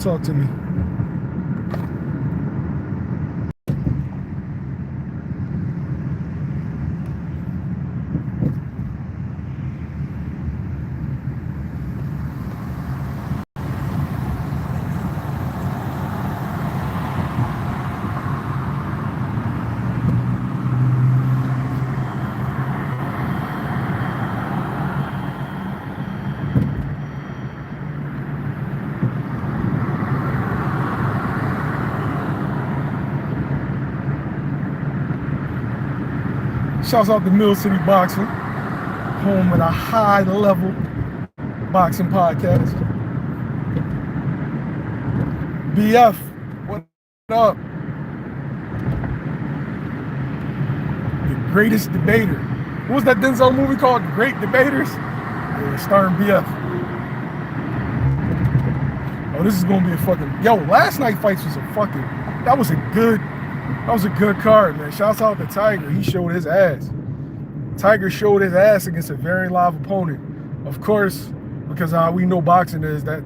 Talk to me. Shouts out to Mill City Boxing, home of a high-level boxing podcast. BF, what up? The greatest debater. What was that Denzel movie called? The Great Debaters? Yeah, starring BF. Oh, this is gonna be a fucking. Yo, last night fights was a fucking. That was a good card, man. Shouts out to Tiger. He showed his ass. Tiger showed his ass against a very live opponent. Of course, because we know boxing is that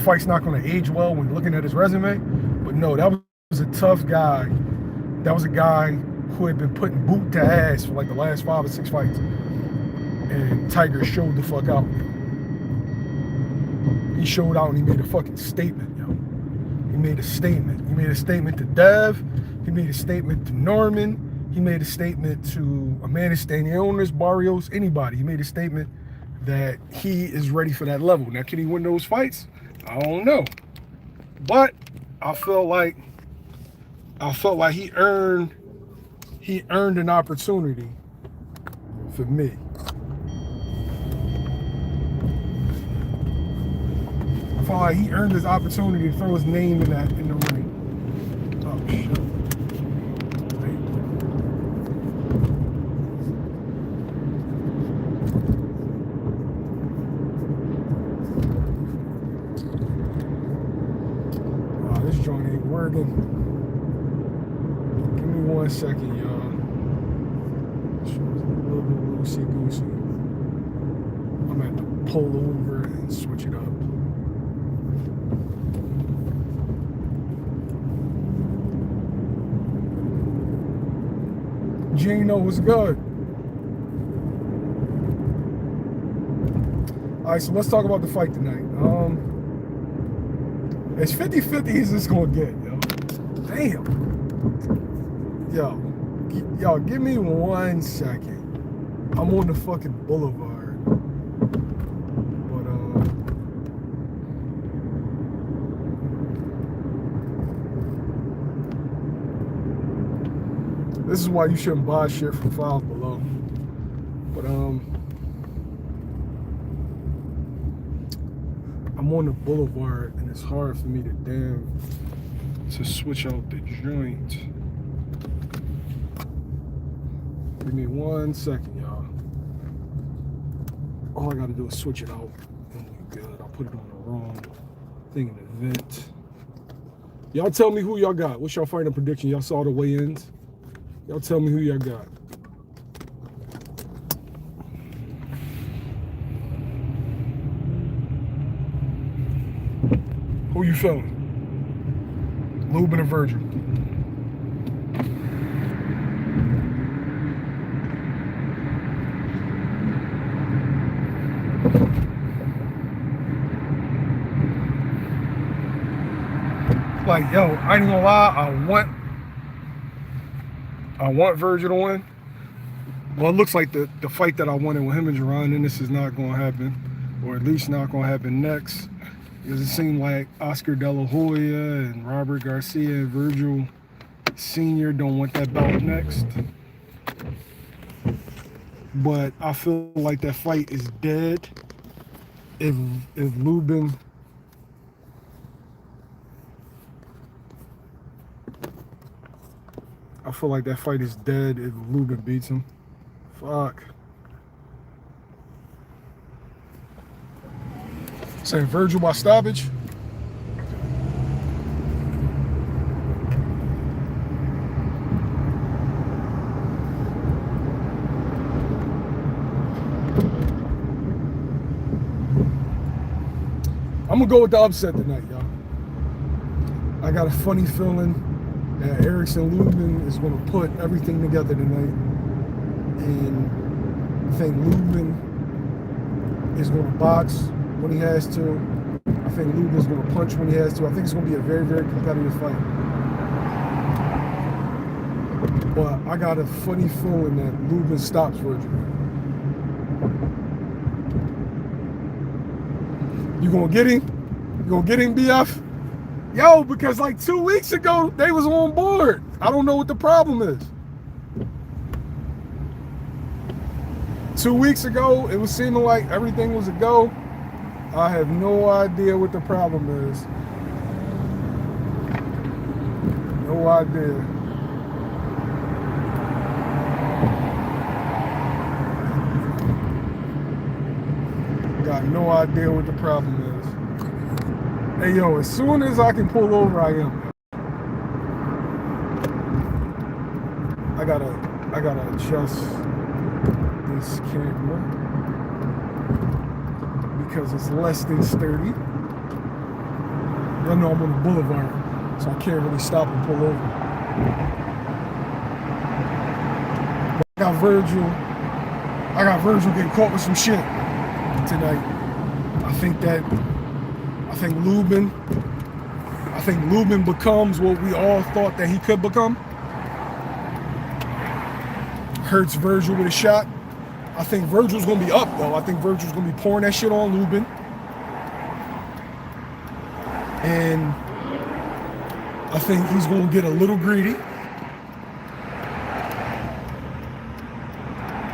fight's not going to age well when looking at his resume. But no, that was a tough guy. That was a guy who had been putting boot to ass for like the last 5 or 6 fights. And Tiger showed the fuck out. He showed out and he made a fucking statement, yo. He made a statement. He made a statement to Dev. He made a statement to Norman. He made a statement to Amanda Stanionis, Barrios, anybody. He made a statement that he is ready for that level. Now, can he win those fights? I don't know. But I felt like he earned an opportunity for me. I felt like he earned his opportunity to throw his name in the ring. Oh shit. Give me 1 second, y'all. A little bit loosey-goosey. I'm going to have to pull over and switch it up. Gino, what's good? All right, so let's talk about the fight tonight. As 50-50 as this going to get, yo. Damn. Yo, give me 1 second. I'm on the fucking boulevard. But, this is why you shouldn't buy shit from Files Below. But, I'm on the boulevard and it's hard for me to switch out the joint. Give me 1 second, y'all. All I gotta do is switch it out and we're good. I'll put it on the wrong thing in the vent. Y'all tell me who y'all got. What's y'all fighting prediction? Y'all saw the weigh-ins. Y'all tell me who y'all got. Who you feeling? Lubin or Vergil? Like, yo, I ain't gonna lie, I want Vergil to win. Well, it looks like the fight that I wanted with him and Jerron, and this is not gonna happen, or at least not gonna happen next. Because it seemed like Oscar De La Hoya and Robert Garcia and Vergil Sr. don't want that belt next. But I feel like that fight is dead if Lubin I feel like that fight is dead if Lubin beats him. Fuck. Saying Vergil by stoppage. I'm gonna go with the upset tonight, y'all. I got a funny feeling that Erickson Lubin is going to put everything together tonight. And I think Lubin is going to box when he has to. I think Lubin is going to punch when he has to. I think it's going to be a very, very competitive fight. But I got a funny feeling that Lubin stops Vergil. You gonna get him? You gonna get him, BF? Yo, because like 2 weeks ago, they was on board. I don't know what the problem is. 2 weeks ago, it was seeming like everything was a go. I have no idea what the problem is. No idea. Got no idea what the problem is. Hey, yo, as soon as I can pull over, I am. I gotta adjust this camera because it's less than sturdy. I know I'm on the boulevard, so I can't really stop and pull over. I got Vergil getting caught with some shit tonight. I think Lubin becomes what we all thought that he could become. Hurts Vergil with a shot. I think Vergil's gonna be up though. I think Vergil's gonna be pouring that shit on Lubin. And I think he's gonna get a little greedy.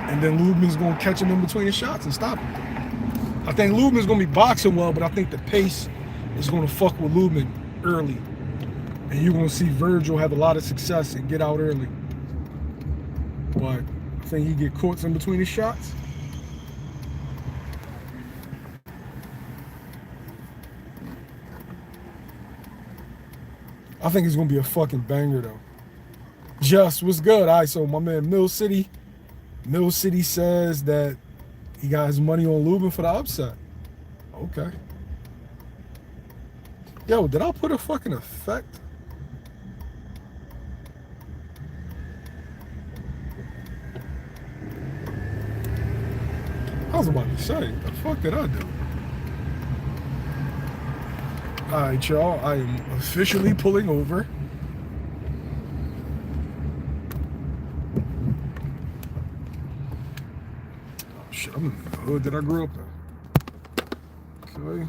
And then Lubin's gonna catch him in between his shots and stop him. I think Lubin's going to be boxing well, but I think the pace is going to fuck with Lubin early. And you're going to see Vergil have a lot of success and get out early. But I think he get caught in between his shots. I think it's going to be a fucking banger, though. Just what's good? All right, so my man Mill City says that he got his money on Lubin for the upset. Okay. Yo, did I put a fucking effect? I was about to say, the fuck did I do? Alright, y'all, I am officially pulling over. Shit, I'm in the hood that I grew up in. Okay.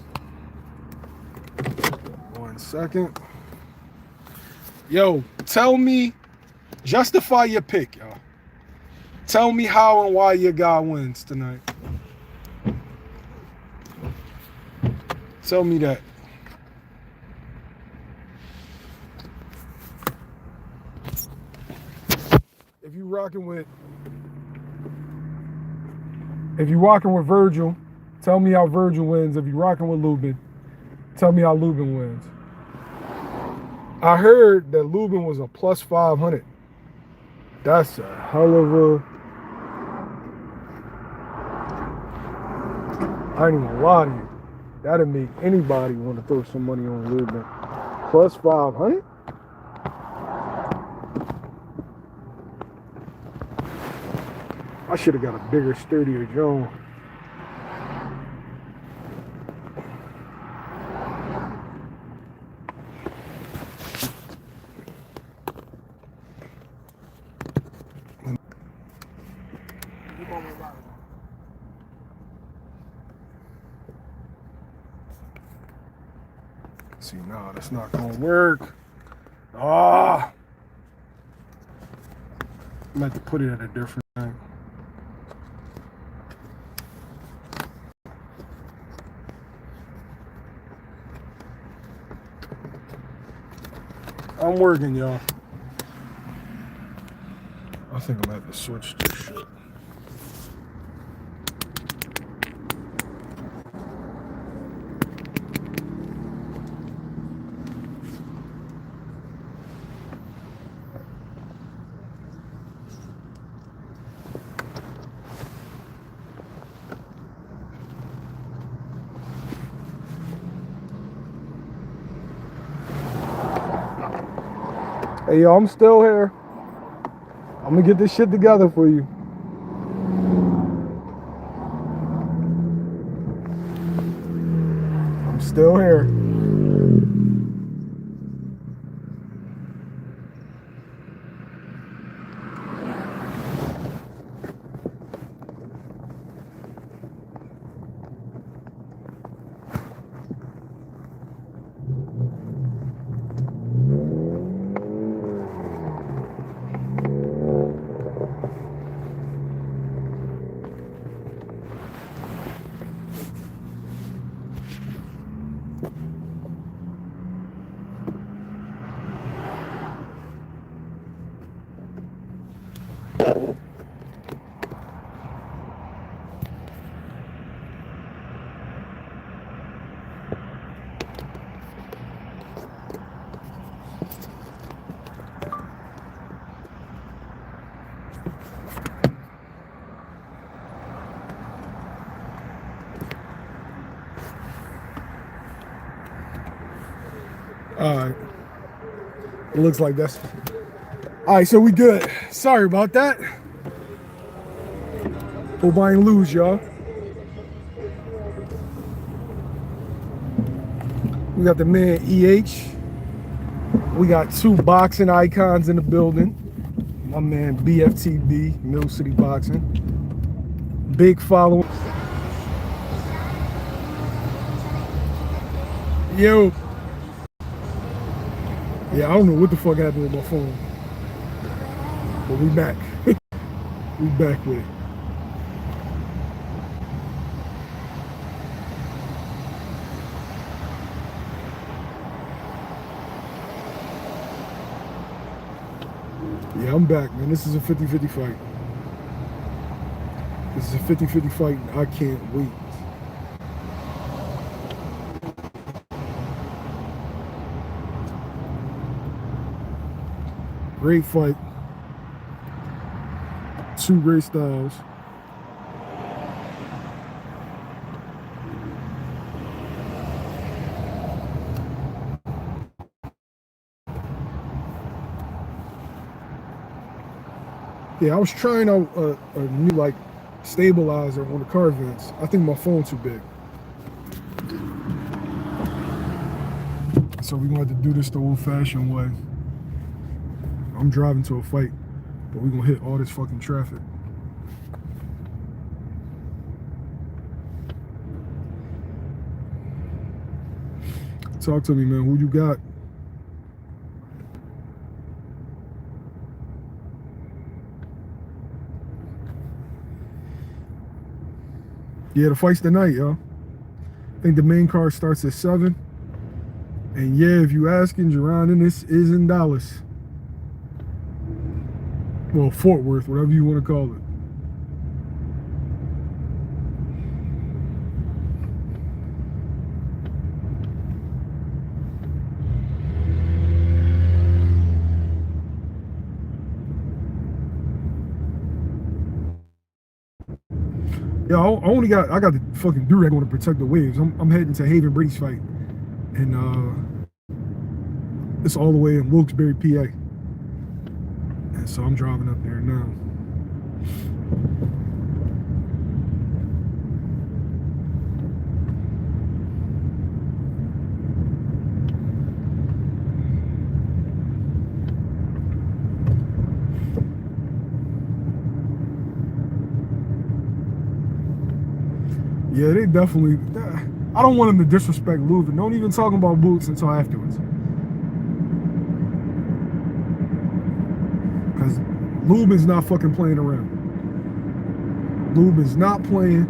1 second. Yo, tell me, justify your pick, y'all. Tell me how and why your guy wins tonight. Tell me that. If you rocking with Vergil, tell me how Vergil wins. If you're rocking with Lubin, tell me how Lubin wins. I heard that Lubin was a plus 500. That's a hell of a... I ain't even gonna lie to you. That'd make anybody want to throw some money on Lubin. Plus 500? I should have got a bigger, sturdier Joan. See, no, that's not gonna work. Ah, I'm gonna have to put it at a different thing. I'm working, y'all. I think I'm gonna have to switch this shit. Hey, yo, I'm still here. I'm gonna get this shit together for you. I'm still here. All right. It looks like that's... All right, so we good. Sorry about that. Hope I ain't lose, y'all. We got the man EH. We got two boxing icons in the building. My man BFTB, Mill City Boxing. Big following. Yo. Yeah, I don't know what the fuck happened with my phone. But we back. We back with it. Yeah, I'm back, man. This is a 50-50 fight. This is a 50-50 fight, and I can't wait. Great fight. Two great styles. Yeah, I was trying out a new like stabilizer on the car vents. I think my phone's too big. So we're gonna have to do this the old-fashioned way. I'm driving to a fight, but we're gonna hit all this fucking traffic. Talk to me, man. Who you got? Yeah, the fight's tonight, y'all. I think the main card starts at 7. And yeah, if you asking, Jerron, and this is in Dallas. Well, Fort Worth, whatever you want to call it. Yeah, I got the fucking durag on to protect the waves. I'm heading to Haven Brady's fight, and it's all the way in Wilkes-Barre, PA. And so I'm driving up there now. Yeah, they definitely... I don't want them to disrespect Lubin. Don't even talk about boots until afterwards. Because Lubin's not fucking playing around. Lubin's not playing.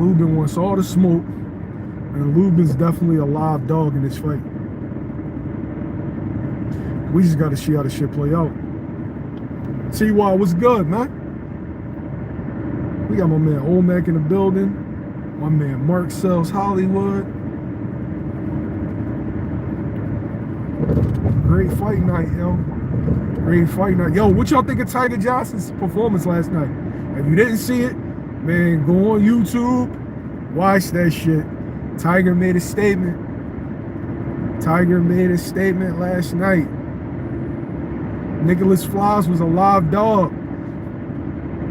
Lubin wants all the smoke. And Lubin's definitely a live dog in this fight. We just got to see how this shit play out. T-Y, what's good, man? We got my man Olmec in the building. My man Mark Sells Hollywood. Great fight night, yo. Great fight night. Yo, what y'all think of Tiger Johnson's performance last night? If you didn't see it, man, go on YouTube, watch that shit. Tiger made a statement. Tiger made a statement last night. Nicholas Floss was a live dog.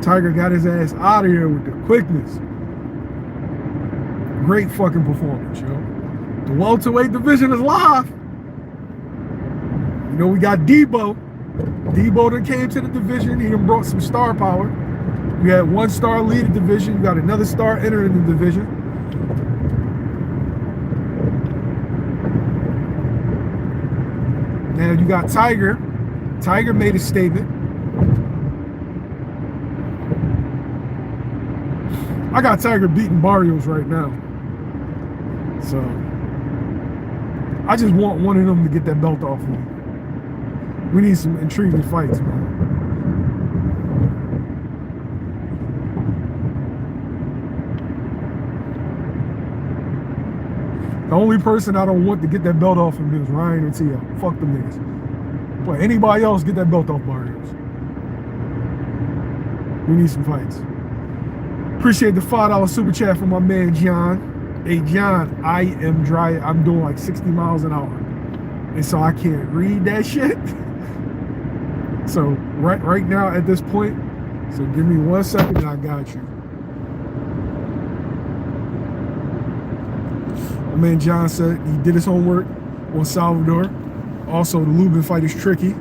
Tiger got his ass out of here with the quickness. Great fucking performance, yo. The welterweight division is live. You know, we got Debo. Debo that came to the division. He done brought some star power. You had one star lead the division. You got another star entering the division. Now you got Tiger. Tiger made a statement. I got Tiger beating Barrios right now. So I just want one of them to get that belt off me. We need some intriguing fights, man. The only person I don't want to get that belt off him is Ryan and T.O. Fuck them niggas. But anybody else, get that belt off Barrios. We need some fights. Appreciate the $5 super chat from my man John. Hey John, I am dry. I'm doing like 60 miles an hour. And so I can't read that shit. So right now at this point, so give me 1 second and I got you. My man John said he did his homework on Salvador. Also, the Lubin fight is tricky.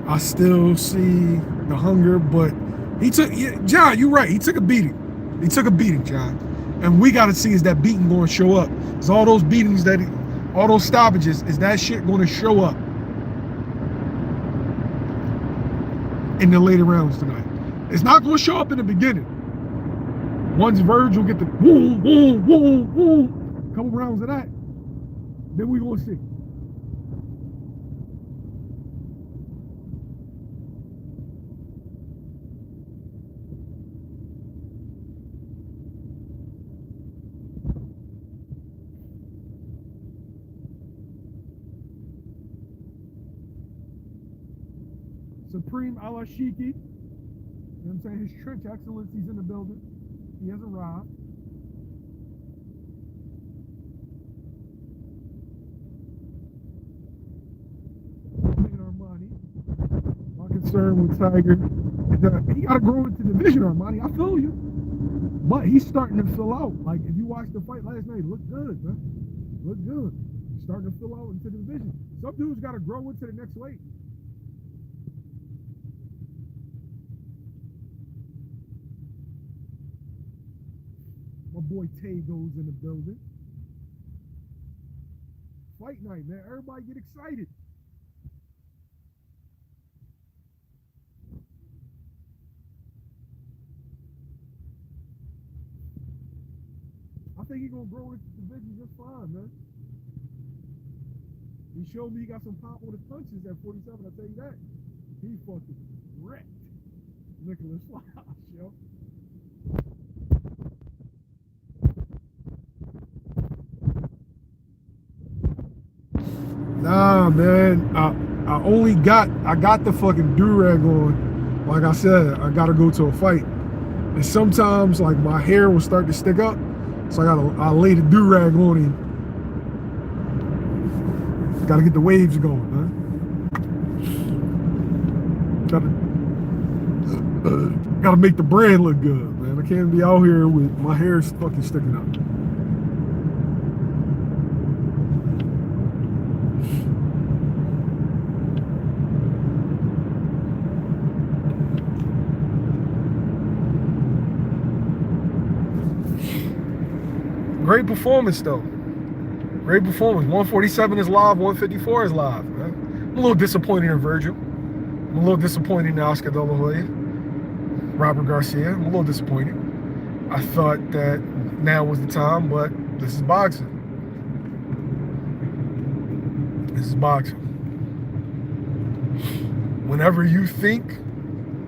I still see the hunger, but he took, John, you're right. He took a beating. He took a beating, John. And we got to see, is that beating going to show up? Is all those beatings, all those stoppages, is that shit going to show up in the later rounds tonight? It's not going to show up in the beginning. Once Vergil get the couple rounds of that, then we going to see. Supreme Alashiki, you know what I'm saying? His trench excellence, he's in the building. He has arrived. Armani. My concern with Tiger is that he got to grow into the division, Armani. I feel you. But he's starting to fill out. Like, if you watched the fight last night, it looked good, man. Looked good. He's starting to fill out into the division. Some dudes got to grow into the next weight. My boy Tay goes in the building. Fight night, man. Everybody get excited. I think he's going to grow into the division just fine, man. He showed me he got some pop on his punches at 47, I'll tell you that. He fucking wrecked Nicholas Floss, yo. Nah, man. I got the fucking do-rag on. Like I said, I gotta go to a fight. And sometimes like my hair will start to stick up. So I lay the do-rag on him. Gotta get the waves going, man. Gotta make the brand look good, man. I can't be out here with my hair fucking sticking up. Great performance, though. Great performance. 147 is live, 154 is live, man. I'm a little disappointed in Vergil. I'm a little disappointed in Oscar De La Hoya, Robert Garcia. I'm a little disappointed. I thought that now was the time, but this is boxing. This is boxing. Whenever you think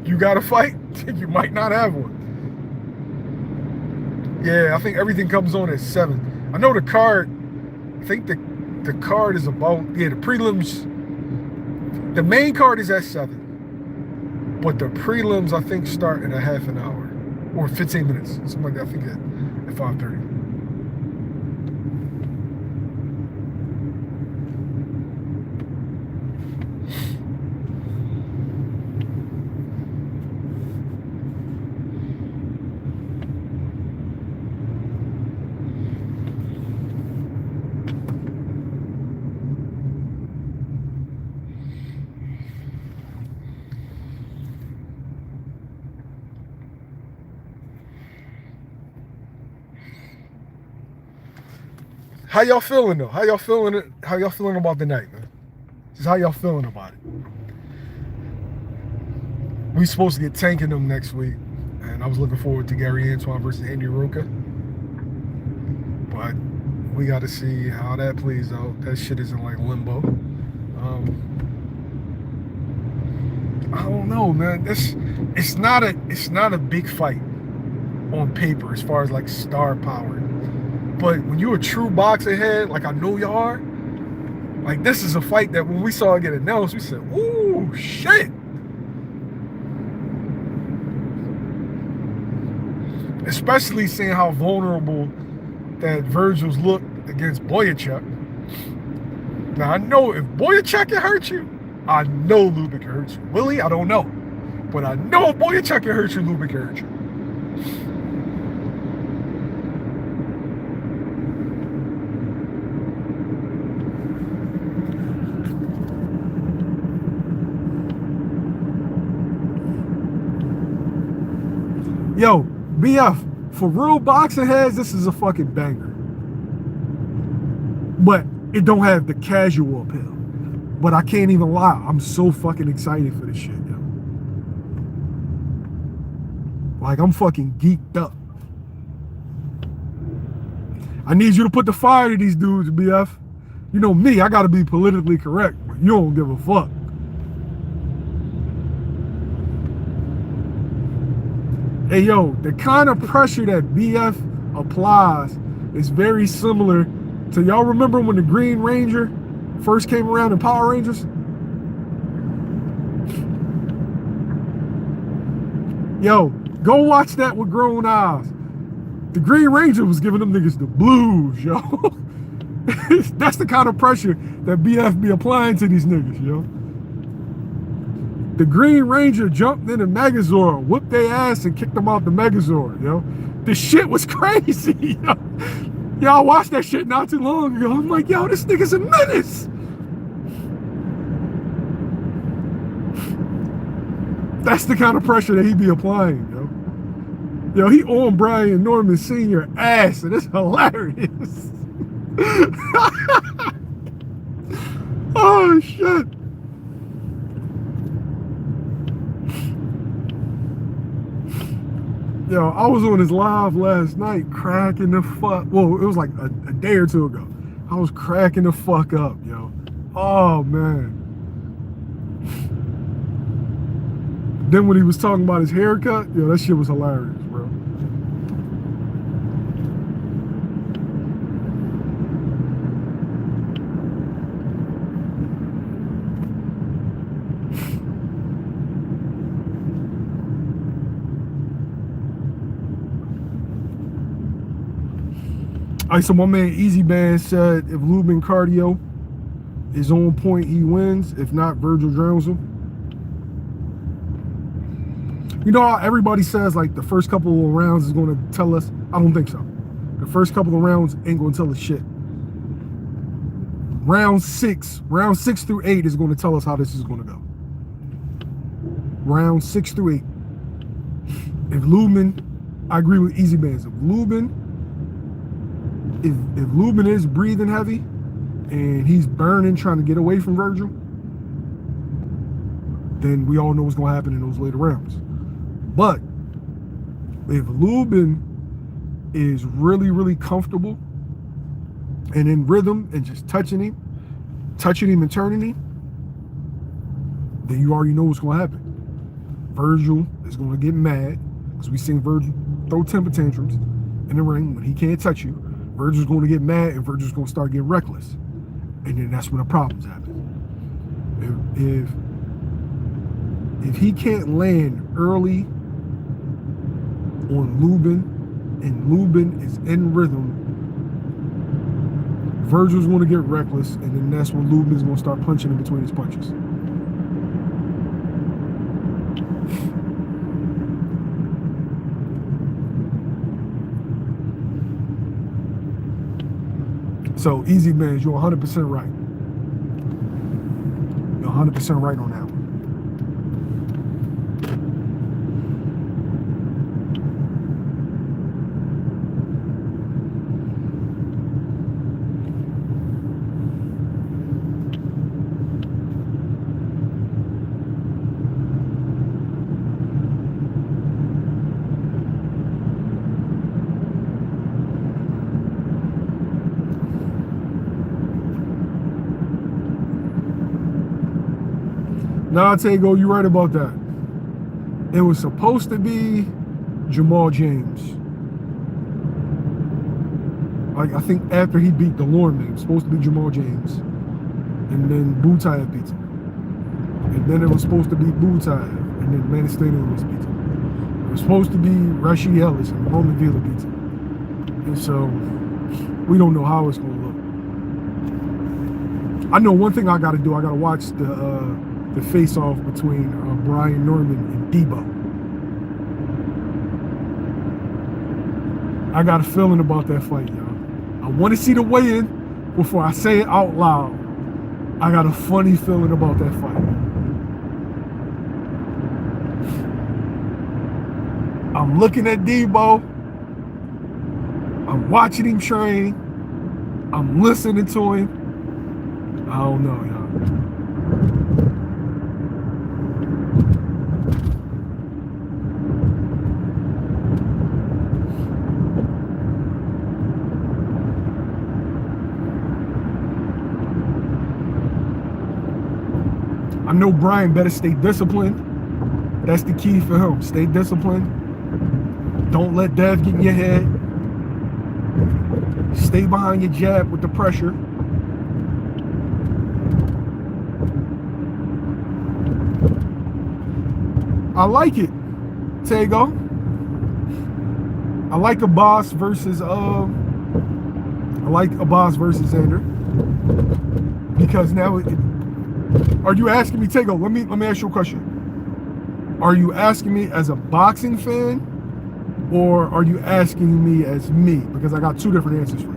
you got a fight, you might not have one. Yeah, I think everything comes on at 7. I know the card, I think the card is about, the prelims, the main card is at 7. But the prelims, I think, start in a half an hour or 15 minutes, something like that. I think at 5:30. How y'all feeling though? How y'all feeling? How y'all feeling about the night, man? Just how y'all feeling about it? We supposed to get Tank in them next week, and I was looking forward to Gary Antoine versus Andy Ruka. But we got to see how that plays out. That shit is in like limbo. I don't know, man. It's not a big fight on paper as far as like star power. But when you're a true boxer head, like I know you are, like this is a fight that when we saw it get announced, we said, "Ooh, shit!" Especially seeing how vulnerable that Vergil's looked against Boyachuk. Now I know if Boyachuk can hurt you, I know Lubin can hurt you. Will he? I don't know, but I know if Boyachuk can hurt you, Lubin can hurt you. Yo, BF, for real boxing heads, this is a fucking banger. But it don't have the casual appeal. But I can't even lie, I'm so fucking excited for this shit, yo. Like, I'm fucking geeked up. I need you to put the fire to these dudes, BF. You know me, I gotta be politically correct, but you don't give a fuck. Hey, yo, the kind of pressure that BF applies is very similar to, y'all remember when the Green Ranger first came around in Power Rangers? Yo, go watch that with grown eyes. The Green Ranger was giving them niggas the blues, yo. That's the kind of pressure that BF be applying to these niggas, yo. The Green Ranger jumped in a Megazord, whooped their ass, and kicked them out the Megazord, yo. This shit was crazy, yo. Y'all watched that shit not too long ago. I'm like, yo, this nigga's a menace. That's the kind of pressure that he be applying, yo. Yo, he on Brian Norman Sr. ass, and it's hilarious. Oh, shit. Yo, I was on his live last night cracking the fuck. Well, it was like a day or two ago. I was cracking the fuck up, yo. Oh, man. Then when he was talking about his haircut, yo, that shit was hilarious, bro. All right, so my man Easy Band said if Lubin cardio is on point, he wins. If not, Vergil drowns him. You know how everybody says like the first couple of rounds is going to tell us? I don't think so. The first couple of rounds ain't going to tell us shit. Round 6 through 8 is going to tell us how this is going to go. Round 6 through 8. If Lubin, I agree with Easy Bands. If Lubin is breathing heavy and he's burning trying to get away from Vergil, then we all know what's going to happen in those later rounds. But if Lubin is really, really comfortable and in rhythm and just touching him and turning him, then you already know what's going to happen. Vergil is going to get mad because we've seen Vergil throw temper tantrums in the ring when he can't touch you. Vergil's going to get mad and Vergil's going to start getting reckless. And then that's when the problems happen. If he can't land early on Lubin and Lubin is in rhythm, Vergil's going to get reckless, and then that's when Lubin's going to start punching in between his punches. So, Easy Man, you're 100% right. You're 100% right on that one. Nah, Tego, you're right about that. It was supposed to be Jamal James. Like, I think after he beat DeLorme, it was supposed to be Jamal James. And then Butai beat him. And then it was supposed to be Butai. And then Manistano was beat him. It was supposed to be Rashid Ellis and Roman Vila beat him. And so, we don't know how it's going to look. I know one thing I got to do. I got to watch the face-off between Brian Norman and Debo. I got a feeling about that fight, y'all. I want to see the weigh-in before I say it out loud. I got a funny feeling about that fight. I'm looking at Debo. I'm watching him train. I'm listening to him. I don't know, y'all. I know Brian better stay disciplined. That's the key for him. Stay disciplined. Don't let Dev get in your head. Stay behind your jab with the pressure. I like it, Tego. I like Abbas versus Xander. Because now are you asking me, Tego? Let me ask you a question. Are you asking me as a boxing fan, or are you asking me as me? Because I got two different answers for you.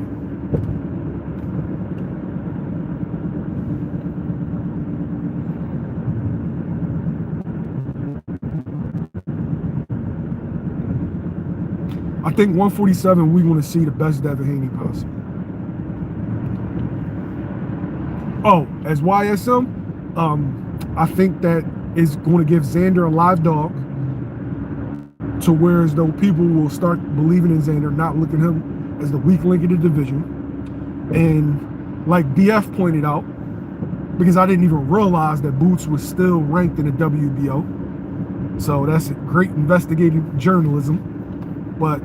I think 147, we want to see the best Devin Haney possible. Oh, as YSM, I think that is going to give Xander a live dog, to where as though people will start believing in Xander, not looking at him as the weak link in the division. And like BF pointed out, because I didn't even realize that Boots was still ranked in the WBO. So that's great investigative journalism. But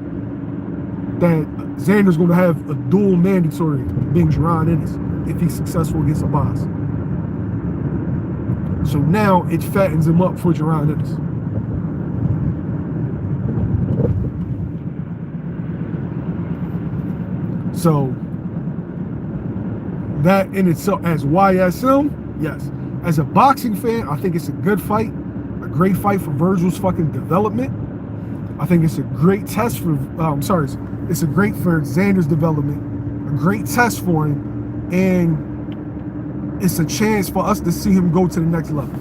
that Xander's going to have a dual mandatory being Jerron Ennis if he's successful against Abbas. So now it fattens him up for Jerron Ennis. So that in itself, as YSM, yes. As a boxing fan, I think it's a good fight, a great fight for Vergil's fucking development. I think it's a great test for, it's a great for Xander's development, a great test for him, and it's a chance for us to see him go to the next level.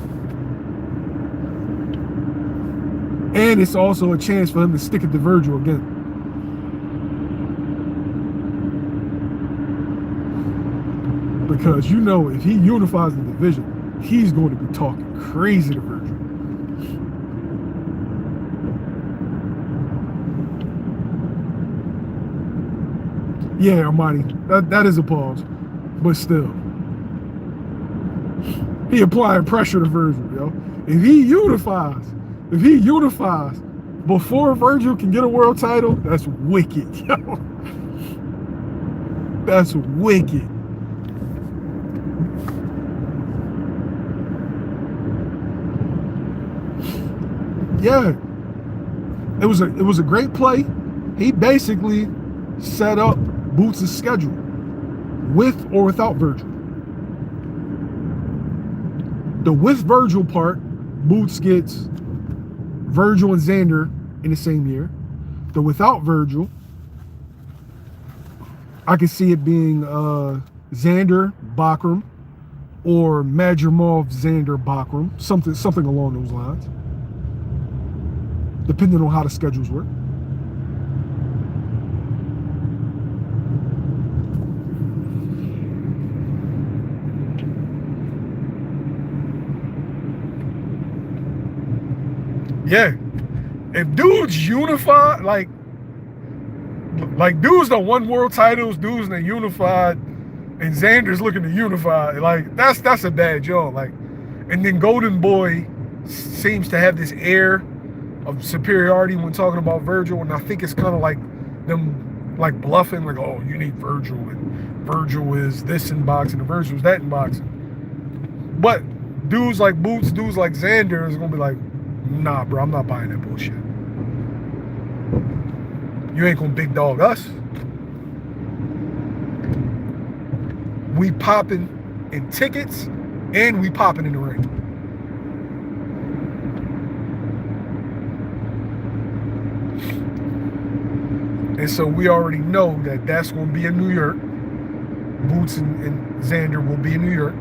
And it's also a chance for him to stick it to Vergil again. Because you know, if he unifies the division, he's going to be talking crazy to Vergil. Yeah, Armani, that is a pause, but still. He applying pressure to Vergil, yo. If he unifies before Vergil can get a world title, that's wicked, yo. That's wicked. Yeah, it was a great play. He basically set up Boots' schedule with or without Vergil. The with Vergil part, Boots gets Vergil and Xander in the same year. The without Vergil, I could see it being Xander Bakram or Madrimov Xander Bakram, something along those lines, depending on how the schedules work. Yeah, if dudes unify, like dudes that won world titles, dudes that unified, and Xander's looking to unify, like that's a bad job. Like, And then Golden Boy seems to have this air of superiority when talking about Vergil, and I think it's kind of like them like bluffing, like, oh, you need Vergil, and Vergil is this in boxing, and Vergil is that in boxing. But dudes like Boots, dudes like Xander is gonna be like, nah, bro, I'm not buying that bullshit. You ain't gonna big dog us. We popping in tickets and we popping in the ring. And so we already know that that's going to be in New York. Boots and Xander will be in New York.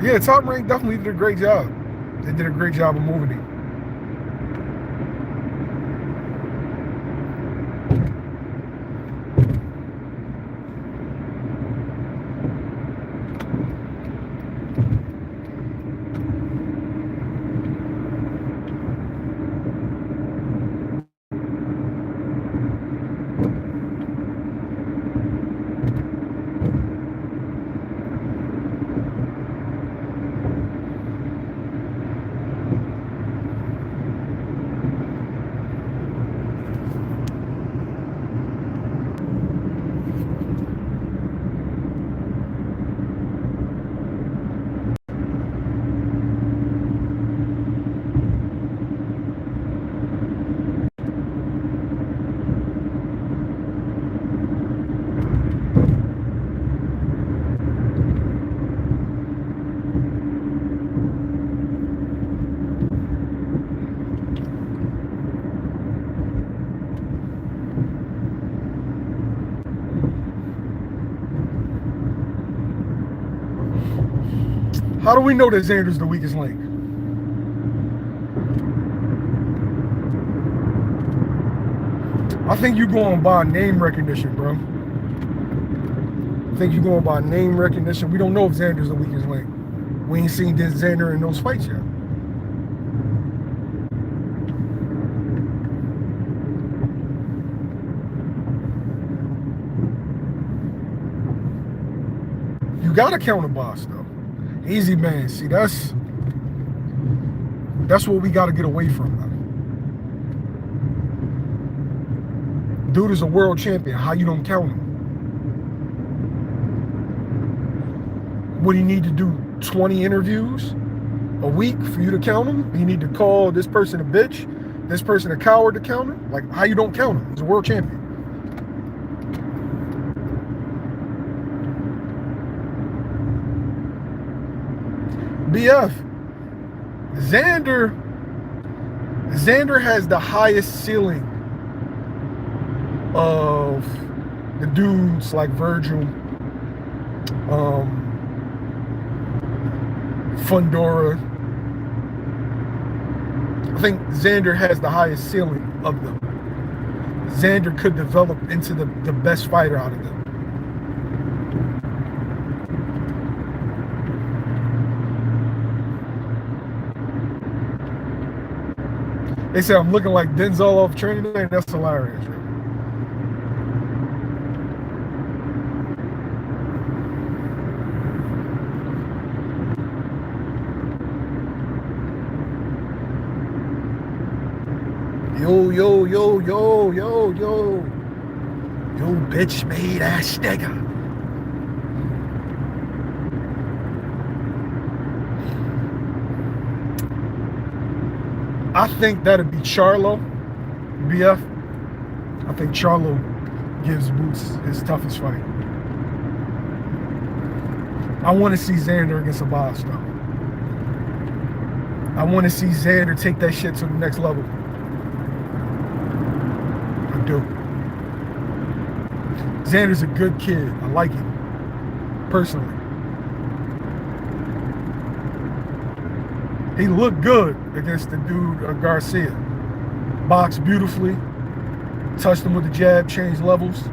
Yeah, Top Rank definitely did a great job. They did a great job of moving it. How do we know that Xander's the weakest link? I think you're going by name recognition, bro. I think you're going by name recognition. We don't know if Xander's the weakest link. We ain't seen this Xander in those fights yet. You gotta count a boss though. Easy man. See, that's what we gotta get away from now. Dude is a world champion. How you don't count him? What do you need to do? 20 interviews a week for you to count him? You need to call this person a bitch, this person a coward to count him? Like, how you don't count him? He's a world champion. BF, Xander has the highest ceiling of the dudes like Vergil, Fundora. I think Xander has the highest ceiling of them. Xander could develop into the best fighter out of them. They say I'm looking like Denzel off Training Day, and that's hilarious, right? Yo, bitch made ass nigga. I think that'd be Charlo, BF. I think Charlo gives Boots his toughest fight. I want to see Xander against a boss, though. I want to see Xander take that shit to the next level. I do. Xander's a good kid. I like him, personally. He looked good against the dude Garcia. Boxed beautifully, Touched him with the jab, changed levels,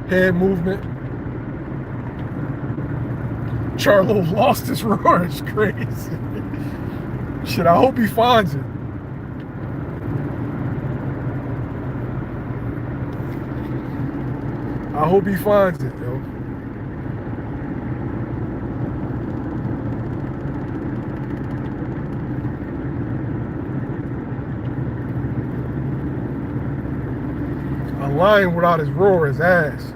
head movement. Charlo lost his roar. It's crazy. Shit, I hope he finds it. I hope he finds it, yo. A lion without his roar is ass.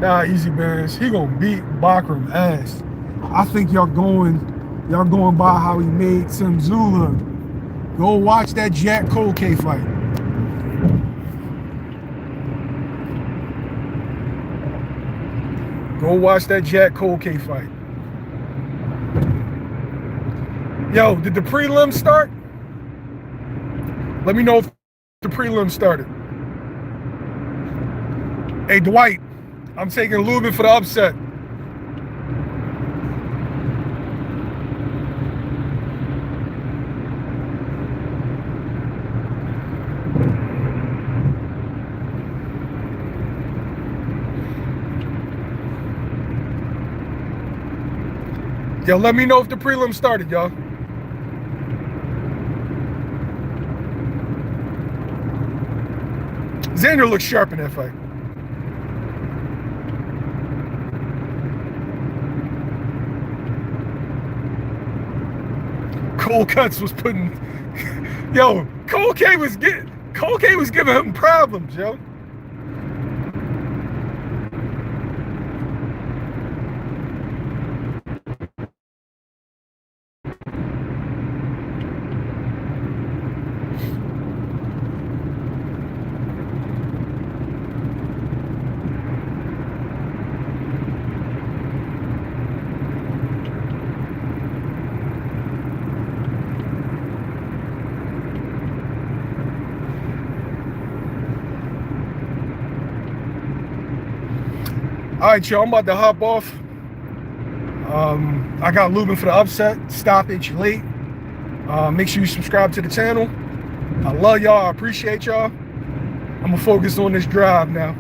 Nah, easy bands. He gonna beat Bakram ass. I think y'all going by how he made Tim Zula. Go watch that Jack Kolke fight. Go watch that Jack Kolke fight. Yo, did the prelims start? Let me know if the prelims started. Hey, Dwight, I'm taking Lubin for the upset. Yo, let me know if the prelims started, y'all. Xander looks sharp in that fight. Cole Cuts was putting, yo, Cole K was giving him problems, yo. All right, y'all, I'm about to hop off. I got Lubin for the upset, stoppage late. Make sure you subscribe to the channel. I love y'all, I appreciate y'all. I'm gonna focus on this drive now.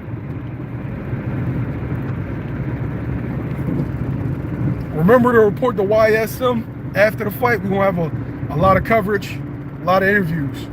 Remember to report the YSM after the fight. We're gonna have a lot of coverage, a lot of interviews.